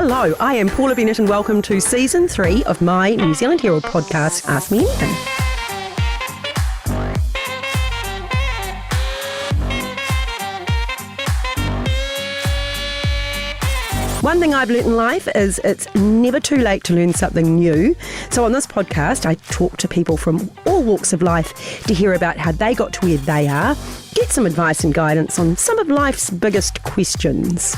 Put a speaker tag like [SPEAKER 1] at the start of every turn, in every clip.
[SPEAKER 1] Hello, I am Paula Bennett and welcome to Season 3 of my New Zealand Herald podcast, Ask Me Anything. One thing I've learnt in life is it's never too late to learn something new. So on this podcast, I talk to people from all walks of life to hear about how they got to where they are, get some advice and guidance on some of life's biggest questions.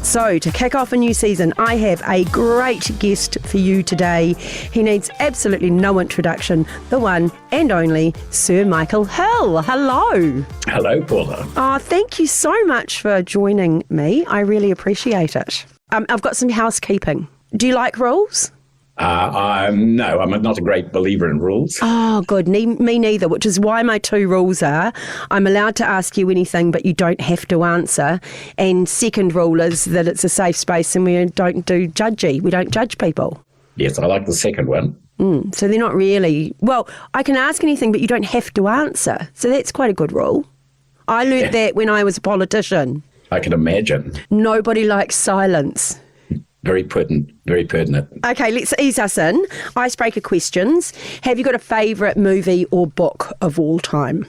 [SPEAKER 1] So to kick off a new season, I have a great guest for you today. He needs absolutely no introduction, the one and only Sir Michael Hill. Hello.
[SPEAKER 2] Hello, Paula.
[SPEAKER 1] Oh, thank you so much for joining me. I really appreciate it. I've got some housekeeping. Do you like rules?
[SPEAKER 2] No, I'm not a great believer in rules.
[SPEAKER 1] Oh, good. Me neither, which is why my two rules are I'm allowed to ask you anything, but you don't have to answer. And second rule is that it's a safe space and we don't do judgy. We don't judge people.
[SPEAKER 2] Yes, I like the second one.
[SPEAKER 1] So they're not really... Well, I can ask anything, but you don't have to answer. So that's quite a good rule. I learnt that when I was a politician.
[SPEAKER 2] I can imagine.
[SPEAKER 1] Nobody likes silence.
[SPEAKER 2] Very pertinent.
[SPEAKER 1] Okay, let's ease us in. Icebreaker questions. Have you got a favourite movie or book of all time?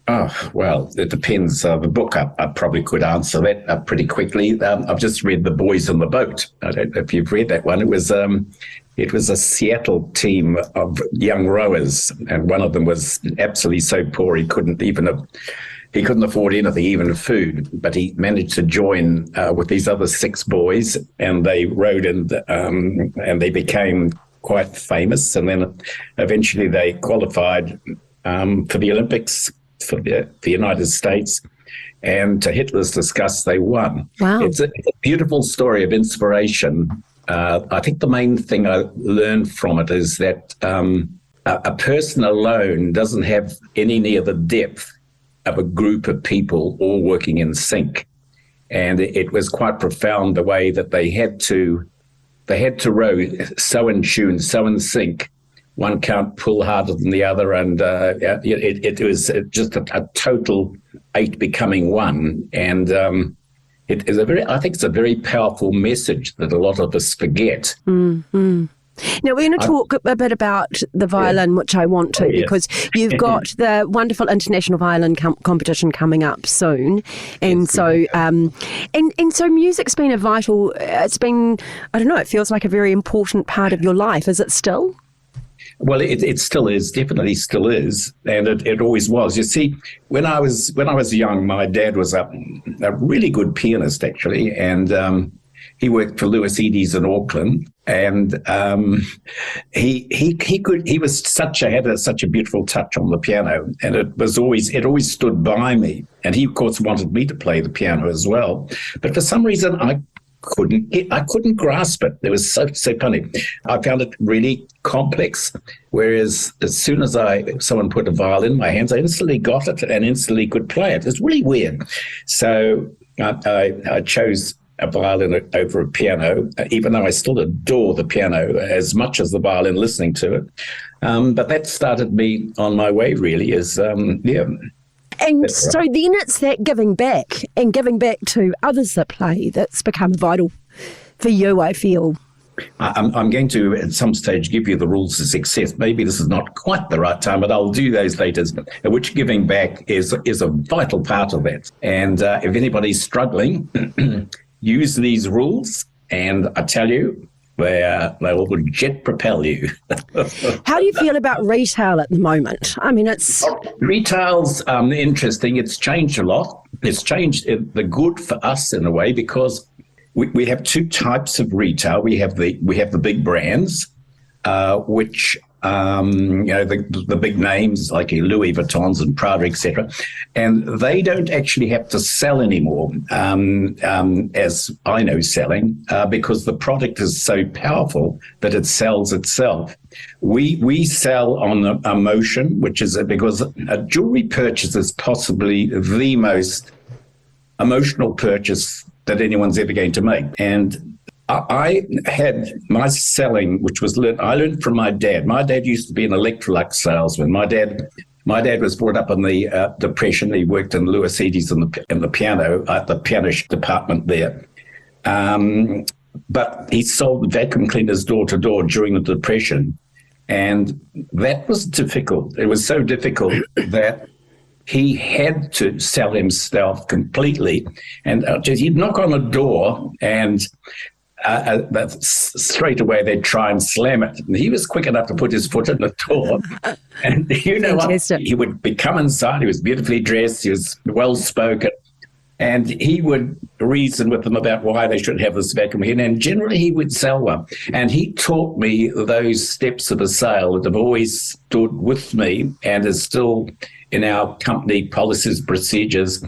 [SPEAKER 2] Oh, well, it depends. The book, I probably could answer that pretty quickly. I've just read The Boys on the Boat. I don't know if you've read that one. It was a Seattle team of young rowers, and one of them was absolutely so poor he couldn't afford anything, even food, but he managed to join with these other six boys, and they rowed and they became quite famous. And then eventually they qualified for the Olympics for the United States. And to Hitler's disgust, they won.
[SPEAKER 1] Wow.
[SPEAKER 2] It's a beautiful story of inspiration. I think the main thing I learned from it is that a person alone doesn't have any near the depth of a group of people all working in sync. And it was quite profound the way that they had to row so in tune, so in sync. One can't pull harder than the other, and it was just a total eight becoming one. And it is I think it's a very powerful message that a lot of us forget.
[SPEAKER 1] Mm-hmm. Now, we're going to talk a bit about the violin, which I want to, because you've got the wonderful international violin competition coming up soon. And so so music's been it's been, I don't know, it feels like a very important part of your life. Is it still?
[SPEAKER 2] Well, it still is, definitely still is, and it always was. You see, when I was young, my dad was a really good pianist, actually, and he worked for Lewis Eddy's in Auckland, and he had such a beautiful touch on the piano, and it always stood by me. And he, of course, wanted me to play the piano as well, but for some reason I couldn't grasp it. It was so funny. I found it really complex. Whereas as soon as someone put a violin in my hands, I instantly got it and instantly could play it. It's really weird. So I chose a violin over a piano, even though I still adore the piano as much as the violin, listening to it. But that started me on my way, really,
[SPEAKER 1] And so then it's that giving back to others that play that's become vital for you, I feel.
[SPEAKER 2] I'm going to, at some stage, give you the rules of success. Maybe this is not quite the right time, but I'll do those later, which giving back is a vital part of that. And if anybody's struggling, use these rules, and I tell you, they will jet propel you.
[SPEAKER 1] How do you feel about retail at the moment? I mean,
[SPEAKER 2] retail's interesting. It's changed a lot. It's changed the good for us in a way, because we have two types of retail. We have the big brands, which the big names like Louis Vuittons and Prada, etc., and they don't actually have to sell anymore, as I know selling, because the product is so powerful that it sells itself. We sell on emotion, which is because a jewelry purchase is possibly the most emotional purchase that anyone's ever going to make. And I had my selling, which was I learned from my dad. My dad used to be an Electrolux salesman. My dad was brought up in the Depression. He worked in Lewis Eddy's in the piano department there. but he sold vacuum cleaners door to door during the Depression. And that was difficult. It was so difficult that he had to sell himself completely. And he'd knock on a door and straight away they'd try and slam it. And he was quick enough to put his foot in the door. And you know what? He would come inside. He was beautifully dressed. He was well-spoken. And he would reason with them about why they should have this vacuum cleaner. And generally he would sell one. And he taught me those steps of a sale that have always stood with me and is still in our company policies, procedures,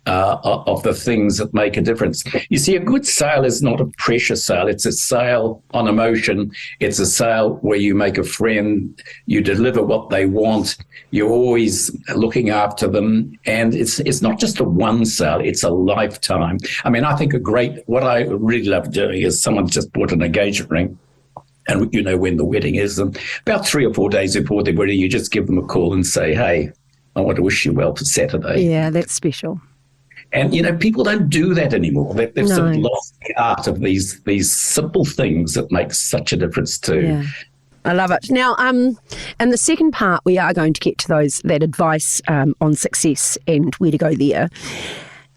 [SPEAKER 2] of the things that make a difference. You see, a good sale is not a pressure sale. It's a sale on emotion. It's a sale where you make a friend, you deliver what they want, you're always looking after them. And it's not just a one sale, it's a lifetime. I mean, I think what I really love doing is someone just bought an engagement ring. And you know when the wedding is. And about 3 or 4 days before the wedding, you just give them a call and say, hey, I want to wish you well for Saturday.
[SPEAKER 1] Yeah, that's special.
[SPEAKER 2] And, you know, people don't do that anymore. They've sort of lost the art of these simple things that make such a difference too.
[SPEAKER 1] Yeah. I love it. Now, in the second part, we are going to get to that advice on success and where to go there.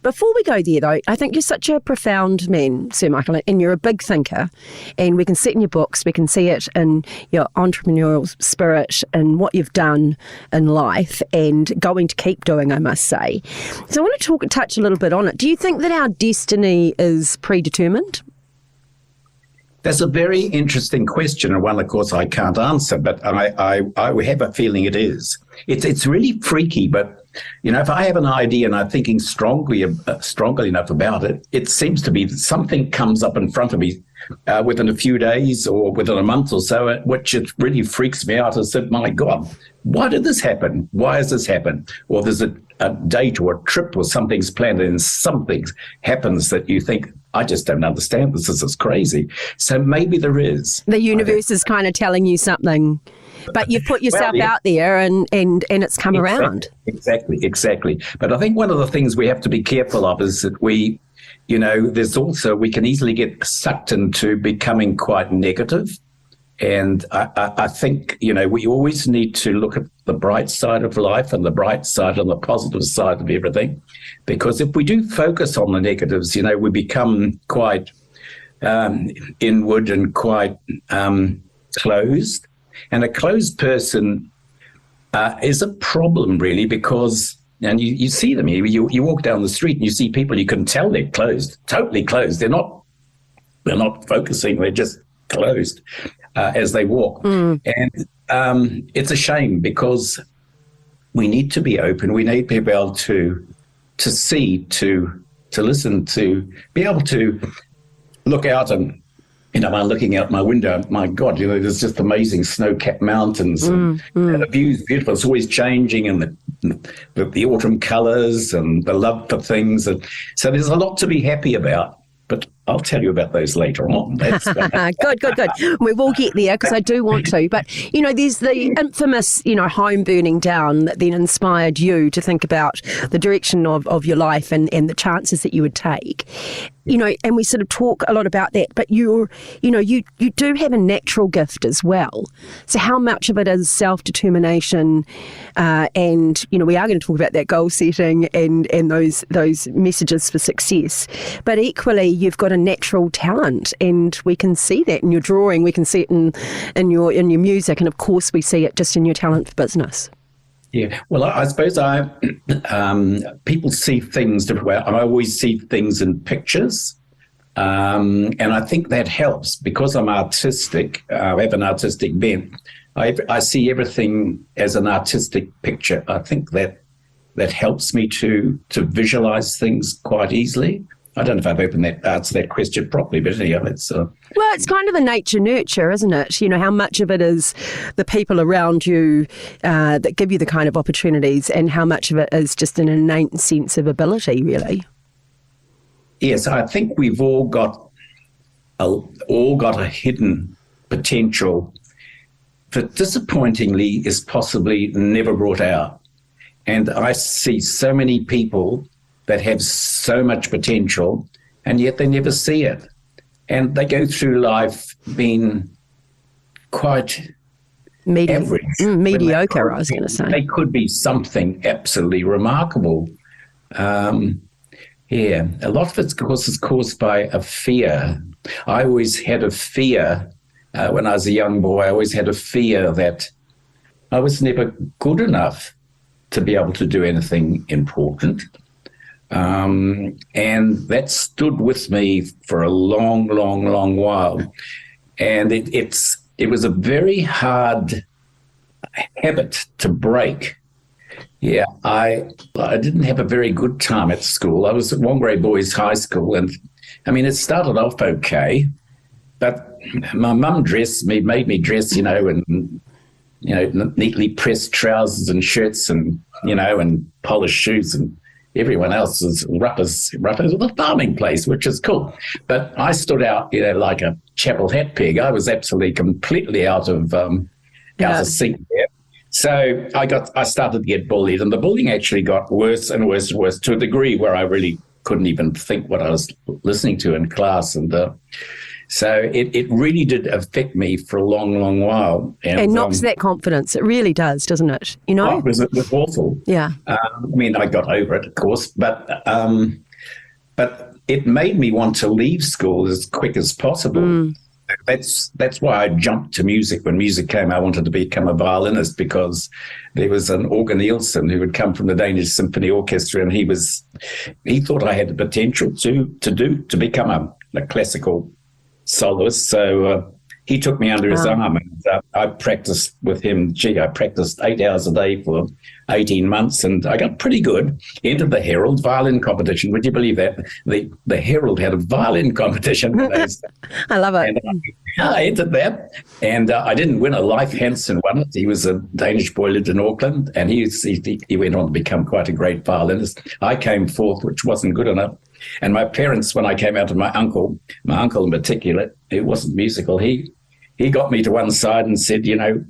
[SPEAKER 1] Before we go there, though, I think you're such a profound man, Sir Michael, and you're a big thinker. And we can see it in your books, we can see it in your entrepreneurial spirit and what you've done in life and going to keep doing, I must say. So I want to touch a little bit on it. Do you think that our destiny is predetermined?
[SPEAKER 2] That's a very interesting question, and one, of course, I can't answer, but I have a feeling it is. It's really freaky, but, you know, if I have an idea and I'm thinking strongly enough about it, it seems to be that something comes up in front of me within a few days or within a month or so, which it really freaks me out. I said, my God, why did this happen? Why has this happened? Or there's a date or a trip or something's planned and something happens that you think, I just don't understand this. This is crazy. So maybe there is.
[SPEAKER 1] The universe is kind of telling you something, but you've put yourself out there and it's come around.
[SPEAKER 2] Exactly. But I think one of the things we have to be careful of is that we can easily get sucked into becoming quite negative. And I think, you know, we always need to look at the bright side of life and the bright side and the positive side of everything. Because if we do focus on the negatives, you know, we become quite inward and quite closed. And a closed person is a problem, really, because, and you see them here, you walk down the street and you see people, you can tell they're closed, totally closed. They're not focusing, they're just closed as they walk. And it's a shame because we need to be open. We need to be able to see, to listen, to be able to look out and, you know, I'm looking out my window, my God, you know, there's just amazing snow-capped mountains and the view's beautiful. It's always changing, and the autumn colours and the love for things. And so there's a lot to be happy about. But I'll tell you about those later on.
[SPEAKER 1] Good. We will get there because I do want to. But, you know, there's the infamous, you know, home burning down that then inspired you to think about the direction of your life and the chances that you would take. You know, and we sort of talk a lot about that, but you do have a natural gift as well. So how much of it is self-determination and, you know, we are going to talk about that goal setting and those messages for success. But equally, you've got a natural talent, and we can see that in your drawing, we can see it in your music, and of course we see it just in your talent for business.
[SPEAKER 2] Yeah, well, I suppose people see things different way. I always see things in pictures, and I think that helps because I'm artistic. I have an artistic bent. I see everything as an artistic picture. I think that helps me to visualize things quite easily. I don't know if I've answered that question properly, but anyhow, it's... Well,
[SPEAKER 1] it's kind of a nature-nurture, isn't it? You know, how much of it is the people around you that give you the kind of opportunities, and how much of it is just an innate sense of ability, really?
[SPEAKER 2] Yes, I think we've all got a hidden potential that disappointingly is possibly never brought out. And I see so many people that have so much potential, and yet they never see it. and they go through life being quite average.
[SPEAKER 1] Mediocre, I was going to say.
[SPEAKER 2] They could be something absolutely remarkable. Yeah, a lot of it, of course, is caused by a fear. I always had a fear when I was a young boy. I always had a fear that I was never good enough to be able to do anything important. And that stood with me for a long, long, long while. And it was a very hard habit to break. Yeah, I didn't have a very good time at school. I was at Wangray Boys High School, and I mean, it started off okay, but my mum made me dress, in neatly pressed trousers and shirts, and and polished shoes, and everyone else was ruppers with a farming place, which is cool. But I stood out, like a chapel hat peg. I was absolutely completely out of sync there. So I started to get bullied, and the bullying actually got worse and worse and worse, to a degree where I really couldn't even think what I was listening to in class. And so it really did affect me for a long, long while.
[SPEAKER 1] And knocks that confidence. It really does, doesn't it?
[SPEAKER 2] It was awful.
[SPEAKER 1] Yeah.
[SPEAKER 2] I got over it, of course, but it made me want to leave school as quick as possible. That's why I jumped to music. When music came, I wanted to become a violinist, because there was an Organ Nielsen who had come from the Danish Symphony Orchestra, and he thought I had the potential to become a classical soloist. So he took me under his arm, and I practiced with him. I practiced 8 hours a day for 18 months, and I got pretty good. Entered the Herald violin competition. Would you believe that? The Herald had a violin competition.
[SPEAKER 1] I love it.
[SPEAKER 2] And I entered that, and I didn't win. A Leif Hansen won it. He was a Danish boy, lived in Auckland, and he went on to become quite a great violinist. I came fourth, which wasn't good enough. And my parents, when I came out of my uncle in particular, who wasn't musical, he got me to one side and said,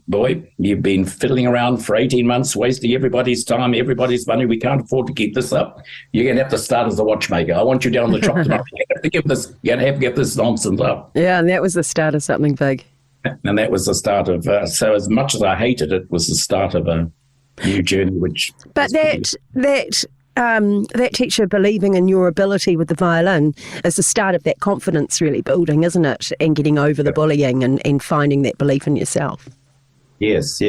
[SPEAKER 2] boy, you've been fiddling around for 18 months, wasting everybody's time, everybody's money. We can't afford to keep this up. You're going to have to start as a watchmaker. I want you down the shop tomorrow. You're going to have to get this nonsense up.
[SPEAKER 1] Yeah, and that was the start of something big.
[SPEAKER 2] And that was the start of, so as much as I hated it, was the start of a new journey,
[SPEAKER 1] But that teacher believing in your ability with the violin is the start of that confidence really building, isn't it? And getting over the bullying and finding that belief in yourself.
[SPEAKER 2] Yes.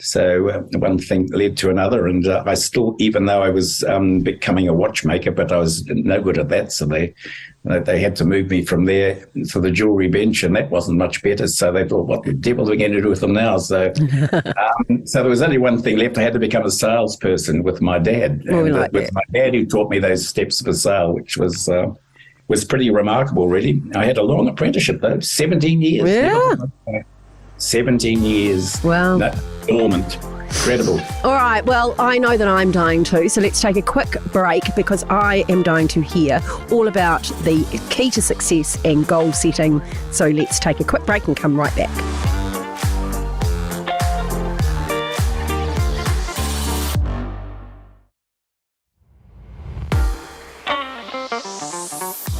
[SPEAKER 2] So one thing led to another, and I still, even though I was becoming a watchmaker, but I was no good at that, so they had to move me from there to the jewellery bench, and that wasn't much better. So they thought, what the devil are we going to do with them now? So so there was only one thing left. I had to become a salesperson with my dad. With my dad, who taught me those steps of a sale, which was pretty remarkable, really. I had a long apprenticeship, though, 17 years.
[SPEAKER 1] Yeah.
[SPEAKER 2] 17 years.
[SPEAKER 1] Wow.
[SPEAKER 2] Dormant. Incredible.
[SPEAKER 1] All right, well, I know that I'm dying too, so let's take a quick break, because I am dying to hear all about the key to success and goal setting. So let's take a quick break and come right back.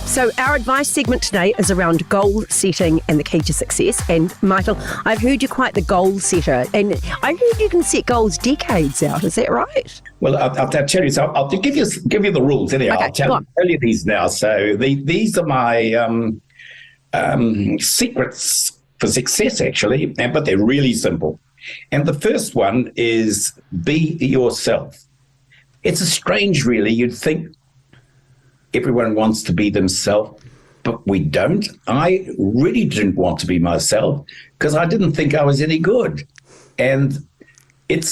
[SPEAKER 1] So our advice segment today is around goal setting and the key to success. And Michael, I've heard you're quite the goal setter, and I heard you can set goals decades out. Is that right?
[SPEAKER 2] Well, I'll tell you. So I'll give you the rules. Anyhow,
[SPEAKER 1] Okay,
[SPEAKER 2] I'll tell you these now. So these are my secrets for success, actually, but they're really simple. And the first one is be yourself. It's a strange, really. You'd think everyone wants to be themselves, but we don't. I really didn't want to be myself because I didn't think I was any good. And it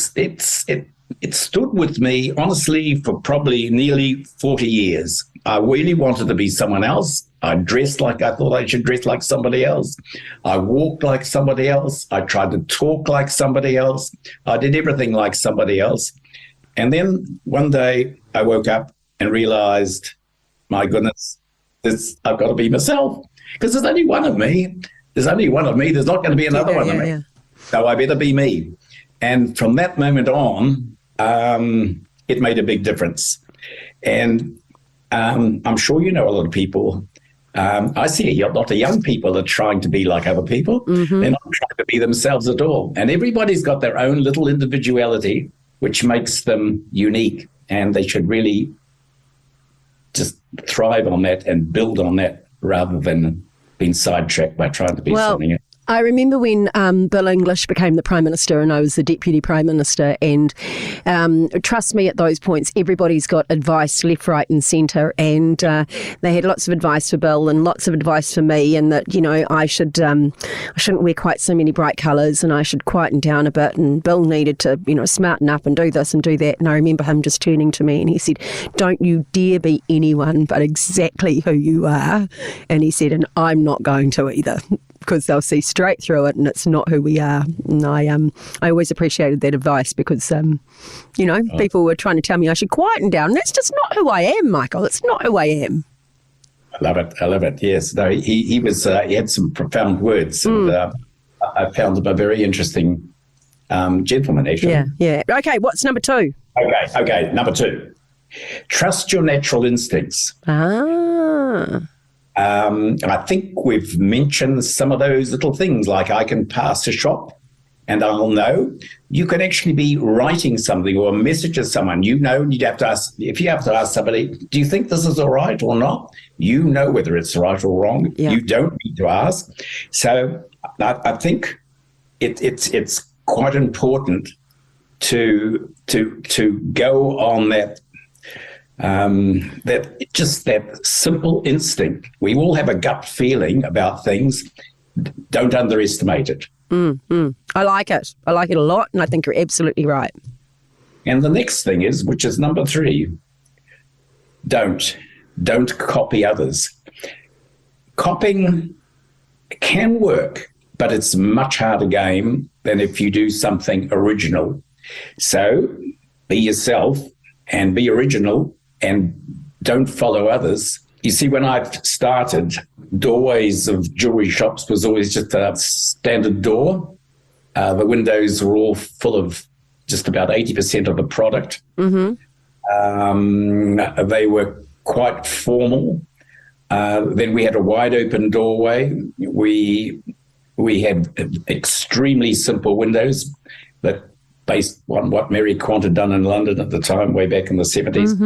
[SPEAKER 2] stood with me, honestly, for probably nearly 40 years. I really wanted to be someone else. I dressed like I thought I should dress like somebody else. I walked like somebody else. I tried to talk like somebody else. I did everything like somebody else. And then one day I woke up and realized, my goodness, I've got to be myself, because there's only one of me. There's only one of me. There's not going to be another one of me. Yeah. So I better be me. And from that moment on, it made a big difference. And I'm sure you know a lot of people I see a lot of young people are trying to be like other people. They're not trying to be themselves at all. And everybody's got their own little individuality, which makes them unique. And they should really just thrive on that and build on that rather than being sidetracked by trying to be something else.
[SPEAKER 1] I remember when Bill English became the Prime Minister and I was the Deputy Prime Minister, and trust me, at those points, everybody's got advice left, right and centre, and they had lots of advice for Bill and lots of advice for me, and that, you know, I shouldn't wear quite so many bright colours and I should quieten down a bit, and Bill needed to, you know, smarten up and do this and do that. And I remember him just turning to me and he said, "Don't you dare be anyone but exactly who you are." And he said, "And I'm not going to either." Because they'll see straight through it and it's not who we are. And I always appreciated that advice because, people were trying to tell me I should quieten down. That's just not who I am, Michael. It's not who I am.
[SPEAKER 2] I love it. Yes. No, he had some profound words, and I found him a very interesting gentleman, actually.
[SPEAKER 1] Yeah. Okay, what's number 2?
[SPEAKER 2] Okay. Number 2. Trust your natural instincts. I think we've mentioned some of those little things, like I can pass a shop and I'll know. You can actually be writing something or a message to someone, and you'd have to ask, if you have to ask somebody, do you think this is all right or not? You know whether it's right or wrong. Yeah. You don't need to ask. So I think it's quite important to go on that that simple instinct. We all have a gut feeling about things. Don't underestimate it.
[SPEAKER 1] I like it. I like it a lot, and I think you're absolutely right.
[SPEAKER 2] And the next thing is, which is number 3, don't copy others. Copying can work, but it's a much harder game than if you do something original. So be yourself and be original, and don't follow others. You see, when I started, doorways of jewelry shops was always just a standard door. The windows were all full of just about 80% of the product. They were quite formal. Then we had a wide open doorway. We had extremely simple windows that based on what Mary Quant had done in London at the time, way back in the 70s.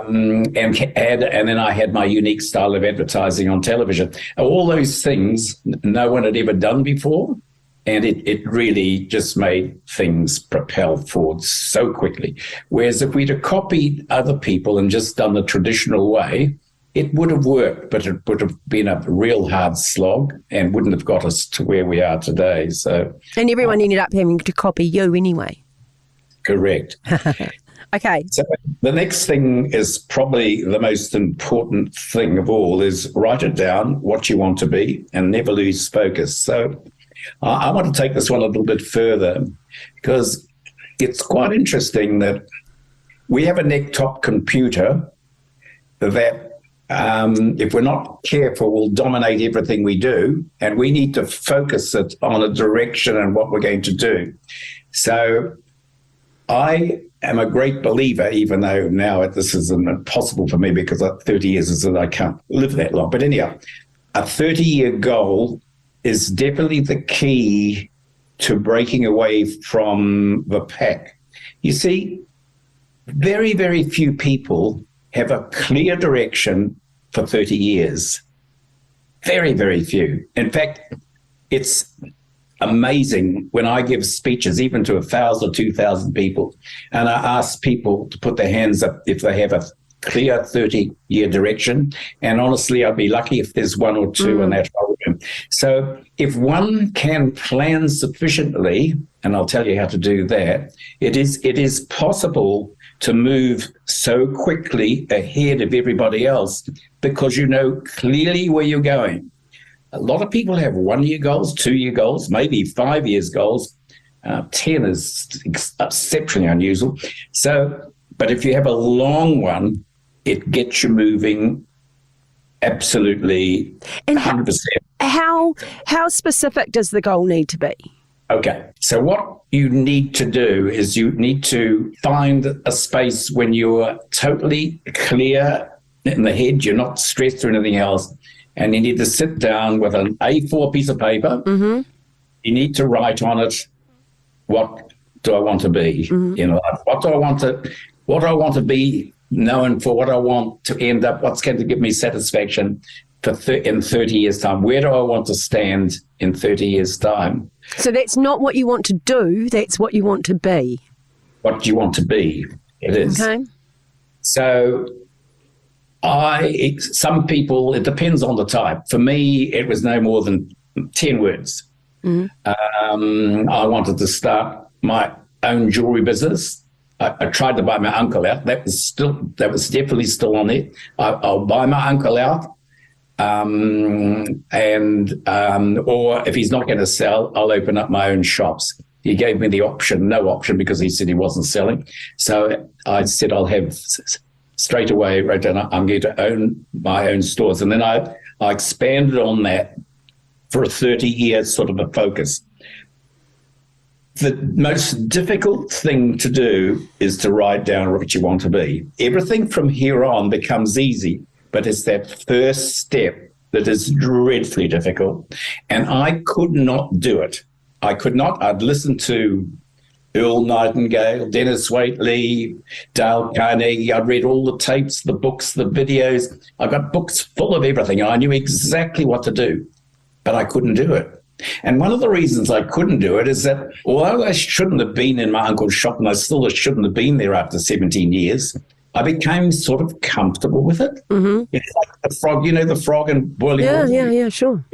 [SPEAKER 2] And then I had my unique style of advertising on television. All those things no one had ever done before, and it really just made things propel forward so quickly. Whereas if we'd have copied other people and just done the traditional way, it would have worked, but it would have been a real hard slog and wouldn't have got us to where we are today.
[SPEAKER 1] And everyone ended up having to copy you anyway.
[SPEAKER 2] Correct.
[SPEAKER 1] Okay.
[SPEAKER 2] So the next thing is probably the most important thing of all, is write it down, what you want to be, and never lose focus. So I want to take this one a little bit further, because it's quite interesting that we have a neck-top computer that if we're not careful, will dominate everything we do, and we need to focus it on a direction and what we're going to do. So I am a great believer, even though now this is impossible for me because 30 years is that I can't live that long. But anyhow, a 30-year goal is definitely the key to breaking away from the pack. You see, very, very few people have a clear direction for 30 years. Very, very few. In fact, it's amazing when I give speeches, even to 1,000 or 2,000 people, and I ask people to put their hands up if they have a clear 30-year direction. And honestly, I'd be lucky if there's one or two in that program. So if one can plan sufficiently, and I'll tell you how to do that, it is possible to move so quickly ahead of everybody else because you know clearly where you're going. A lot of people have 1-year goals, 2-year goals, maybe 5 years goals. 10 is exceptionally unusual. So, but if you have a long one, it gets you moving absolutely 100%.
[SPEAKER 1] How specific does the goal need to be?
[SPEAKER 2] Okay, so what you need to do is you need to find a space when you're totally clear in the head. You're not stressed or anything else. And you need to sit down with an A4 piece of paper.
[SPEAKER 1] Mm-hmm.
[SPEAKER 2] You need to write on it, what do I want to be in life? What do I want to be known for? What I want to end up? What's going to give me satisfaction in 30 years' time? Where do I want to stand in 30 years' time?
[SPEAKER 1] So that's not what you want to do. That's what you want to be.
[SPEAKER 2] What do you want to be? It is.
[SPEAKER 1] Okay.
[SPEAKER 2] So some people, it depends on the type. For me, it was no more than 10 words. I wanted to start my own jewelry business. I tried to buy my uncle out. That was definitely still on there. I'll buy my uncle out, or if he's not going to sell, I'll open up my own shops. He gave me the no option, because he said he wasn't selling. So I said I'll have straight away wrote down, I'm going to own my own stores, and then I expanded on that for a 30-year sort of a focus. The most difficult thing to do is to write down what you want to be. Everything from here on becomes easy, but it's that first step that is dreadfully difficult. And I could not do it. I could not. I'd listen to Earl Nightingale, Dennis Waitley, Dale Carnegie. I'd read all the tapes, the books, the videos. I got books full of everything. I knew exactly what to do, but I couldn't do it. And one of the reasons I couldn't do it is that although I shouldn't have been in my uncle's shop, and I still shouldn't have been there after 17 years, I became sort of comfortable with it. Mm-hmm. It's like the frog, the frog and boiling water.
[SPEAKER 1] Yeah, sure.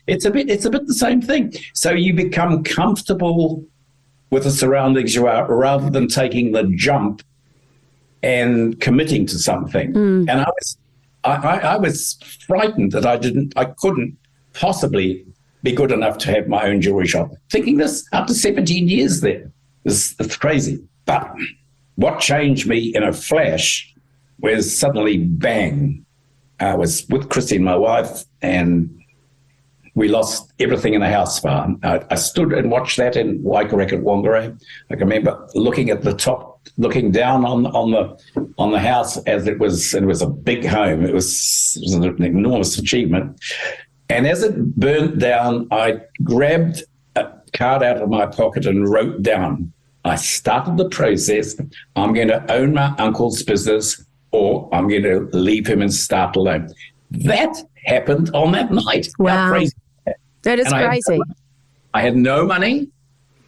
[SPEAKER 2] It's a bit the same thing. So you become comfortable with the surroundings you are, rather than taking the jump and committing to something. And I was frightened that I couldn't possibly be good enough to have my own jewelry shop. Thinking this after 17 years there. It's crazy. But what changed me in a flash was suddenly, bang, I was with Christine, my wife, and we lost everything in the house fire. I stood and watched that in Waikareq at Whangarei. I can remember looking at the top, looking down on the house as it was a big home. It was an enormous achievement. And as it burnt down, I grabbed a card out of my pocket and wrote down, I started the process. I'm going to own my uncle's business, or I'm going to leave him and start alone. That happened on that night.
[SPEAKER 1] Wow.
[SPEAKER 2] How crazy.
[SPEAKER 1] That is crazy.
[SPEAKER 2] I had no money.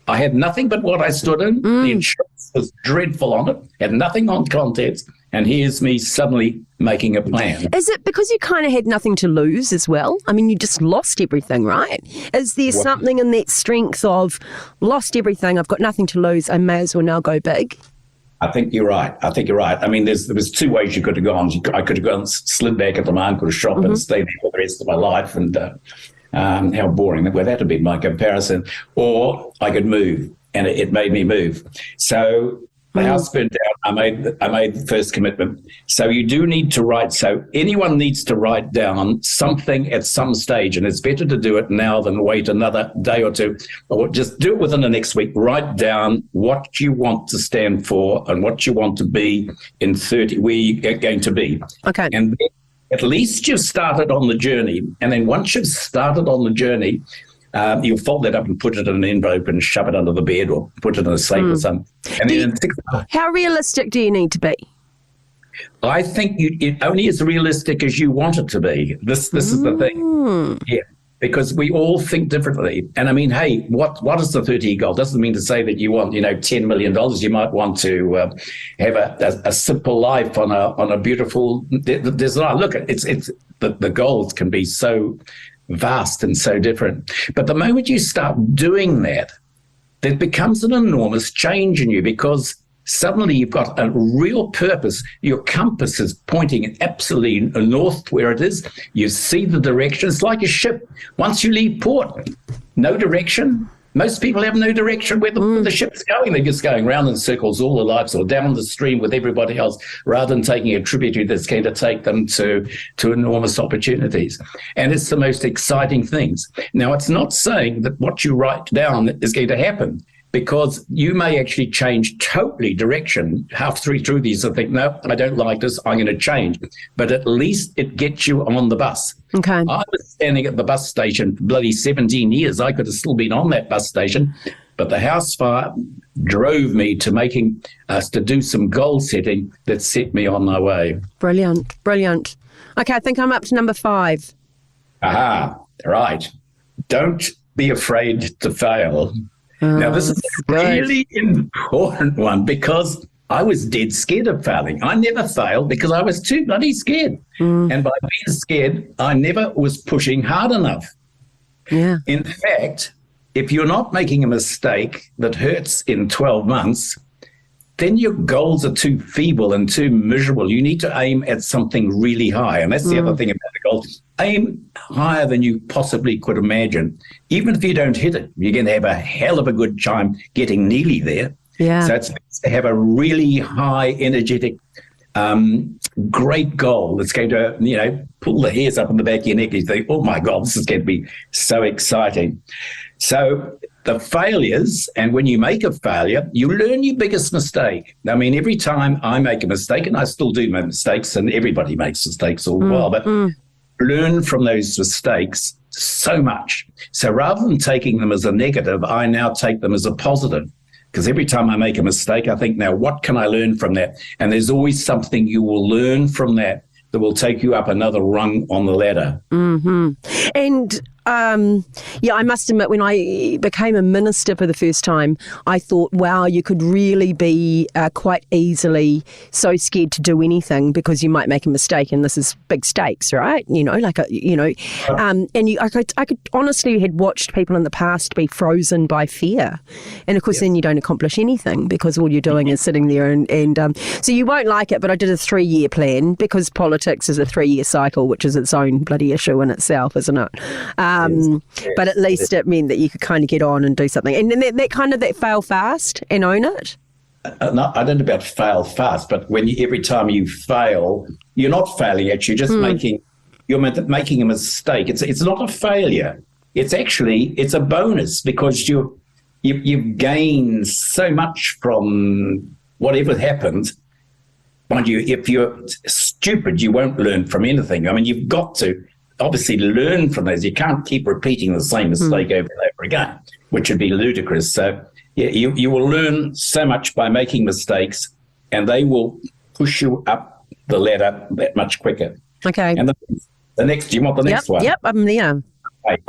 [SPEAKER 2] I had nothing but what I stood in. The insurance was dreadful on it. Had nothing on contents. And here's me suddenly making a plan.
[SPEAKER 1] Is it because you kind of had nothing to lose as well? I mean, you just lost everything, right? Is there something in that strength of lost everything, I've got nothing to lose, I may as well now go big?
[SPEAKER 2] I think you're right. I mean, there was two ways you could have gone. I could have gone and slid back into my uncle's shop and stayed there for the rest of my life, and how boring that would have been my comparison. Or I could move, and it made me move. So the house burned down. I made the first commitment. So you do need to write. So anyone needs to write down something at some stage, and it's better to do it now than wait another day or two, or just do it within the next week. Write down what you want to stand for and what you want to be in 30, where you're going to be.
[SPEAKER 1] Okay.
[SPEAKER 2] And then at least you've started on the journey. And then once you've started on the journey, you'll fold that up and put it in an envelope and shove it under the bed, or put it in a safe or something. And then
[SPEAKER 1] how realistic do you need to be?
[SPEAKER 2] I think it only as realistic as you want it to be. This is the thing. Yeah. Because we all think differently. And I mean, hey, what is the 30-year goal? Doesn't mean to say that you want, $10 million. You might want to have a simple life on a beautiful design. Look, it's the goals can be so vast and so different. But the moment you start doing that, there becomes an enormous change in you, because suddenly you've got a real purpose. Your compass is pointing absolutely north where it is. You see the direction. It's like a ship. Once you leave port, no direction. Most people have no direction where the ship's going. They're just going round in circles all their lives, or down the stream with everybody else, rather than taking a tributary that's going to take them to enormous opportunities. And it's the most exciting things. Now, it's not saying that what you write down is going to happen. because you may actually change totally direction halfway through these and think, no, I don't like this, I'm going to change. But at least it gets you on the bus.
[SPEAKER 1] Okay.
[SPEAKER 2] I was standing at the bus station for bloody 17 years. I could have still been on that bus station, but the house fire drove me to making us to do some goal setting that set me on my way.
[SPEAKER 1] Brilliant. Okay, I think I'm up to number 5.
[SPEAKER 2] Aha, right. Don't be afraid to fail. Now, this is a really important one because I was dead scared of failing. I never failed because I was too bloody scared. And by being scared, I never was pushing hard enough.
[SPEAKER 1] Yeah.
[SPEAKER 2] In fact, if you're not making a mistake that hurts in 12 months, then your goals are too feeble and too miserable. You need to aim at something really high. And that's the other thing about the goals. Aim higher than you possibly could imagine. Even if you don't hit it, you're going to have a hell of a good time getting nearly there.
[SPEAKER 1] Yeah.
[SPEAKER 2] So it's best to have a really high, energetic, great goal that's going to, pull the hairs up in the back of your neck. You think, oh, my God, this is going to be so exciting. So the failures, and when you make a failure, you learn your biggest mistake. I mean, every time I make a mistake, and I still do make mistakes, and everybody makes mistakes all the while, but learn from those mistakes so much. So rather than taking them as a negative, I now take them as a positive. Because every time I make a mistake, I think, now, what can I learn from that? And there's always something you will learn from that will take you up another rung on the ladder.
[SPEAKER 1] And I must admit, when I became a minister for the first time, I thought, wow, you could really be quite easily so scared to do anything because you might make a mistake, and this is big stakes, right? And I could honestly had watched people in the past be frozen by fear, and of course then you don't accomplish anything because all you're doing is sitting there, and so you won't like it. But I did a 3-year plan because politics is a 3-year cycle, which is its own bloody issue in itself, isn't it? But at least it meant that you could kind of get on and do something. And then that fail fast and own it.
[SPEAKER 2] No, I don't know about fail fast, but every time you fail, you're not failing at, you're just making a mistake. It's not a failure. It's a bonus because you've gained so much from whatever happened. Mind you, if you're stupid, you won't learn from anything. I mean, you've got to obviously learn from those. You can't keep repeating the same mistake over and over again, which would be ludicrous. So you will learn so much by making mistakes, and they will push you up the ladder that much quicker.
[SPEAKER 1] Okay.
[SPEAKER 2] And the next, do you want the next one?
[SPEAKER 1] Yep, I'm there.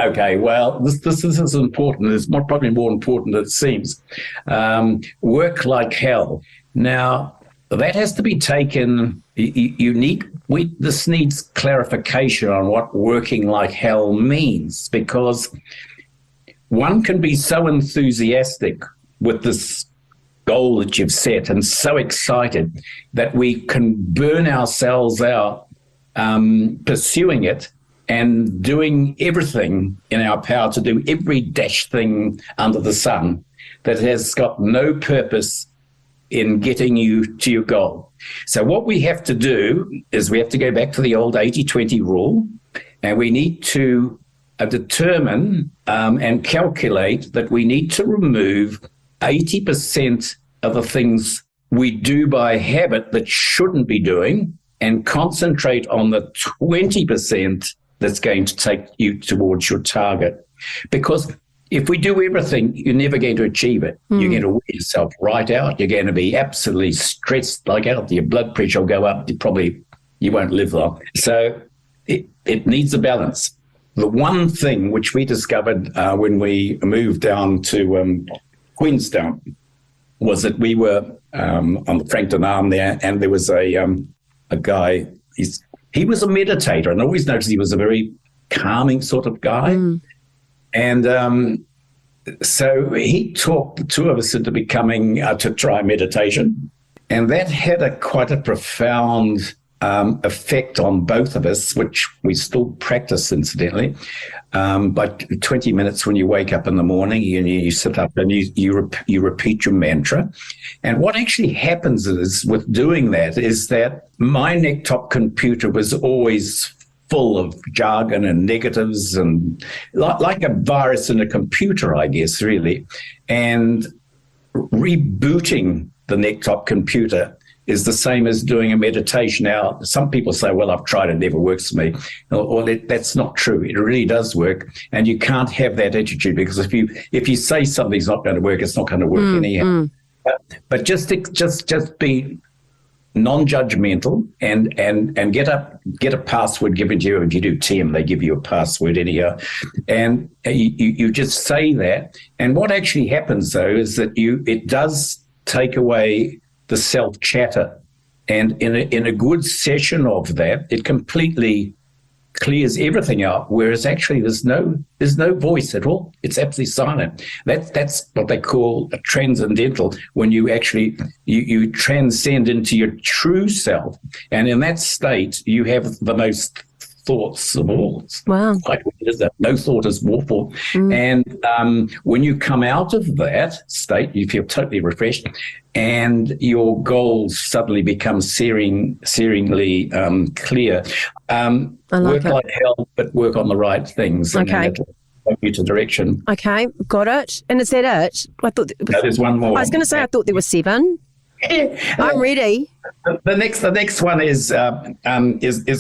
[SPEAKER 2] Okay, well, this is important. It's probably more important than it seems. Work like hell. Now, that has to be taken. This needs clarification on what working like hell means, because one can be so enthusiastic with this goal that you've set and so excited that we can burn ourselves out pursuing it and doing everything in our power to do every dash thing under the sun that has got no purpose in getting you to your goal. So what we have to do is we have to go back to the old 80-20 rule, and we need to determine and calculate that we need to remove 80% of the things we do by habit that shouldn't be doing and concentrate on the 20% that's going to take you towards your target. Because if we do everything, you're never going to achieve it. You're going to wear yourself right out. You're going to be absolutely stressed like out. Your blood pressure will go up. You won't live long. So it needs a balance. The one thing which we discovered when we moved down to Queenstown was that we were on the Frankton Arm there, and there was a guy. He was a meditator, and I always noticed he was a very calming sort of guy. And so he talked the two of us into becoming to try meditation, and that had quite a profound effect on both of us, which we still practice, incidentally. But 20 minutes when you wake up in the morning, you sit up and you repeat your mantra. And what actually happens is with doing that is that my neck-top computer was always full of jargon and negatives and like a virus in a computer, I guess, really. And rebooting the neck-top computer is the same as doing a meditation. Now, some people say, well, I've tried, it never works for me. Or that's not true. It really does work. And you can't have that attitude, because if you say something's not going to work, it's not going to work anyhow. But just be non-judgmental and get a password given to you. If you do TM, they give you a password anyhow. And you just say that. And what actually happens, though, is that it does take away the self-chatter. And in a good session of that, it completely clears everything out, whereas actually there's no voice at all. It's absolutely silent. That's what they call a transcendental, when you actually you transcend into your true self. And in that state, you have the most thoughts of all.
[SPEAKER 1] Wow.
[SPEAKER 2] Like, no thought is more thought. And when you come out of that state, you feel totally refreshed, and your goals suddenly become searingly clear. Work like hell, but work on the right things.
[SPEAKER 1] Okay.
[SPEAKER 2] And that'll take you to direction.
[SPEAKER 1] Okay, got it. And is that it? I thought
[SPEAKER 2] No, there's one more.
[SPEAKER 1] I was going to say, I thought there were 7. I'm ready.
[SPEAKER 2] The next one is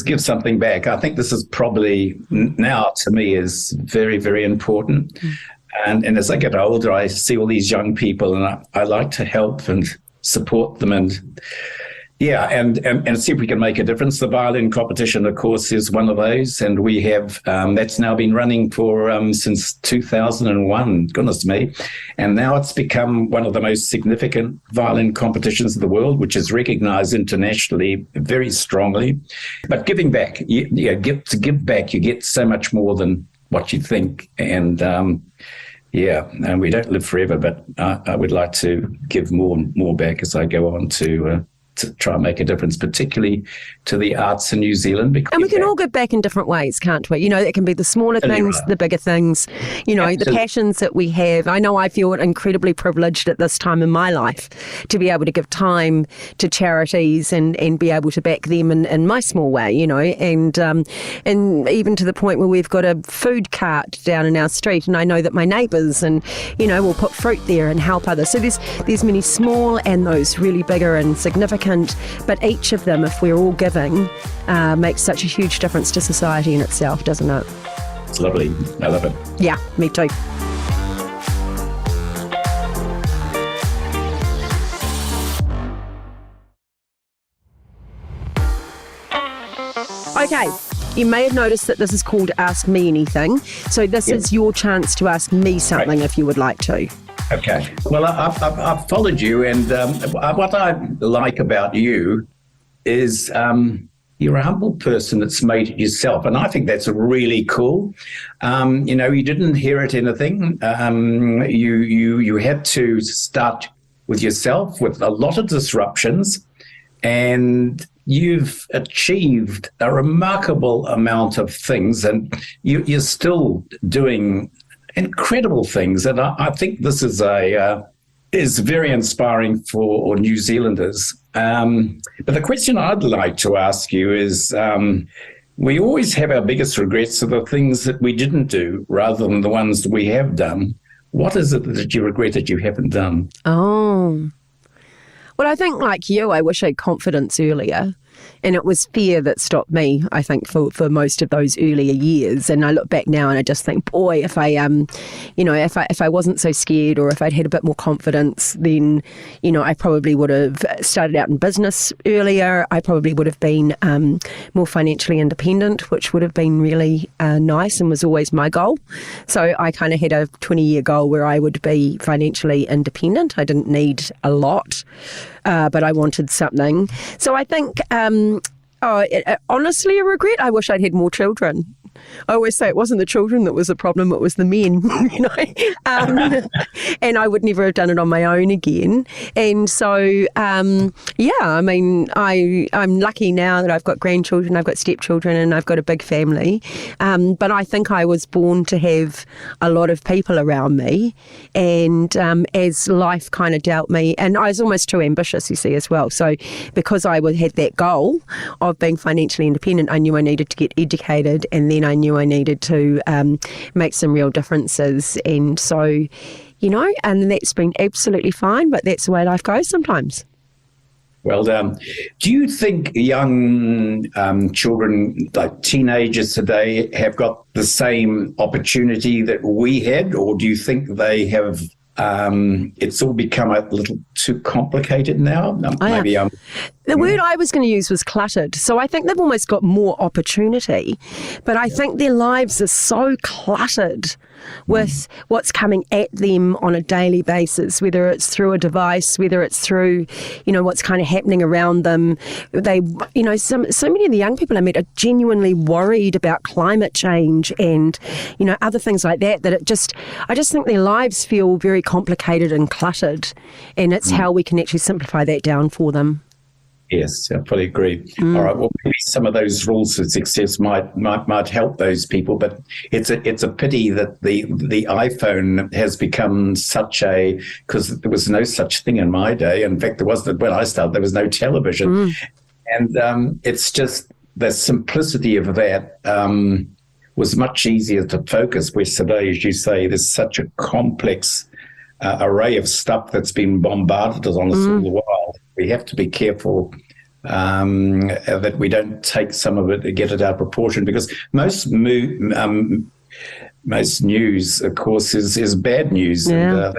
[SPEAKER 2] give something back. I think this is probably now, to me, is very, very important. And as I get older, I see all these young people, and I like to help and support them, and see if we can make a difference. The violin competition, of course, is one of those, and we have that's now been running for since 2001. Goodness me, and now it's become one of the most significant violin competitions in the world, which is recognised internationally very strongly. But giving back, give back, you get so much more than what you think, and and we don't live forever. But I would like to give more back as I go on to try and make a difference, particularly to the arts in New Zealand.
[SPEAKER 1] And we can all give back in different ways, can't we? It can be the smaller things, the bigger things, the passions that we have. I know I feel incredibly privileged at this time in my life to be able to give time to charities and be able to back them in my small way, and even to the point where we've got a food cart down in our street, and I know that my neighbours will put fruit there and help others. So there's many small and those really bigger and significant, but each of them, if we're all giving, makes such a huge difference to society in itself, doesn't it?
[SPEAKER 2] It's lovely. I love it.
[SPEAKER 1] Yeah, me too. Okay, you may have noticed that this is called Ask Me Anything. So this is your chance to ask me something if you would like to.
[SPEAKER 2] Okay. Well, I've followed you, and what I like about you is you're a humble person that's made it yourself, and I think that's really cool. You didn't inherit anything. You had to start with yourself with a lot of disruptions, and you've achieved a remarkable amount of things, and you're still doing incredible things. And I think this is very inspiring for New Zealanders. But the question I'd like to ask you is, we always have our biggest regrets of the things that we didn't do rather than the ones that we have done. What is it that you regret that you haven't done?
[SPEAKER 1] Oh, well, I think like you, I wish I had confidence earlier. And it was fear that stopped me, I think, for most of those earlier years. And I look back now and I just think, boy, if I wasn't so scared, or if I'd had a bit more confidence, then, I probably would have started out in business earlier. I probably would have been more financially independent, which would have been really nice and was always my goal. So I kind of had a 20-year goal where I would be financially independent. I didn't need a lot, but I wanted something. So I think, honestly, a regret, I wish I'd had more children. I always say it wasn't the children that was the problem, it was the men, and I would never have done it on my own again. And so, I'm lucky now that I've got grandchildren, I've got stepchildren, and I've got a big family. But I think I was born to have a lot of people around me, and as life kind of dealt me, and I was almost too ambitious, you see, as well. So because I had that goal of being financially independent, I knew I needed to get educated, and then I knew I needed to make some real differences. And so, and that's been absolutely fine, but that's the way life goes sometimes.
[SPEAKER 2] Well, do you think young children, like teenagers today, have got the same opportunity that we had, or do you think they have? It's all become a little too complicated now.
[SPEAKER 1] The word I was going to use was cluttered. So I think they've almost got more opportunity, but I think their lives are so cluttered with what's coming at them on a daily basis, whether it's through a device, whether it's through, what's kind of happening around them. They, so many of the young people I met are genuinely worried about climate change and, other things like that, I just think their lives feel very complicated and cluttered, and it's how we can actually simplify that down for them.
[SPEAKER 2] Yes, I fully agree. All right, well, maybe some of those rules of success might help those people, but it's a pity that the iPhone has become because there was no such thing in my day. In fact, when I started, there was no television, and it's just the simplicity of that was much easier to focus. Whereas today, as you say, there's such a complex array of stuff that's been bombarded on us all the while. We have to be careful that we don't take some of it and get it out of proportion, because most news, of course, is bad news.
[SPEAKER 1] Yeah.
[SPEAKER 2] And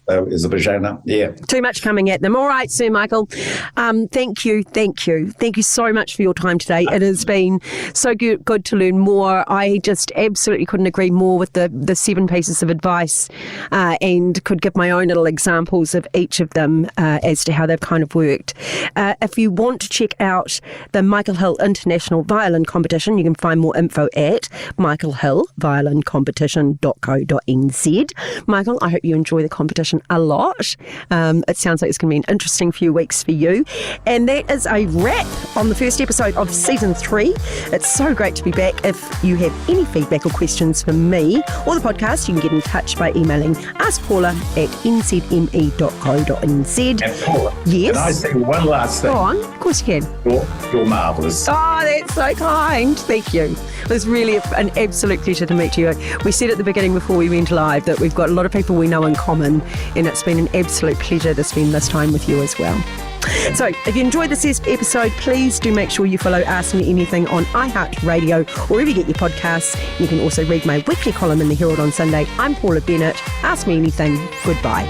[SPEAKER 2] is a vagina. Yeah.
[SPEAKER 1] Too much coming at them. All right, Sir Michael. Thank you so much for your time today. It has been so good to learn more. I just absolutely couldn't agree more with the 7 pieces of advice, and could give my own little examples of each of them as to how they've kind of worked. If you want to check out the Michael Hill International Violin Competition, you can find more info at michaelhillviolincompetition.co.nz. Michael, I hope you enjoy the competition a lot. It sounds like it's going to be an interesting few weeks for you. And that is a wrap on the first episode of Season 3. It's so great to be back. If you have any feedback or questions for me or the podcast, you can get in touch by emailing askpaula@nzme.co.nz.
[SPEAKER 2] And Paula,
[SPEAKER 1] yes?
[SPEAKER 2] Can I say one last thing?
[SPEAKER 1] Go on. Of course you can.
[SPEAKER 2] You're marvellous.
[SPEAKER 1] Oh, that's so kind. Thank you. It was really an absolute pleasure to meet you. We said at the beginning before we went live that we've got a lot of people we know in common, and it's been an absolute pleasure to spend this time with you as well. So if you enjoyed this episode, please do make sure you follow Ask Me Anything on iHeartRadio or wherever you get your podcasts. You can also read my weekly column in the Herald on Sunday. I'm Paula Bennett. Ask Me Anything. Goodbye.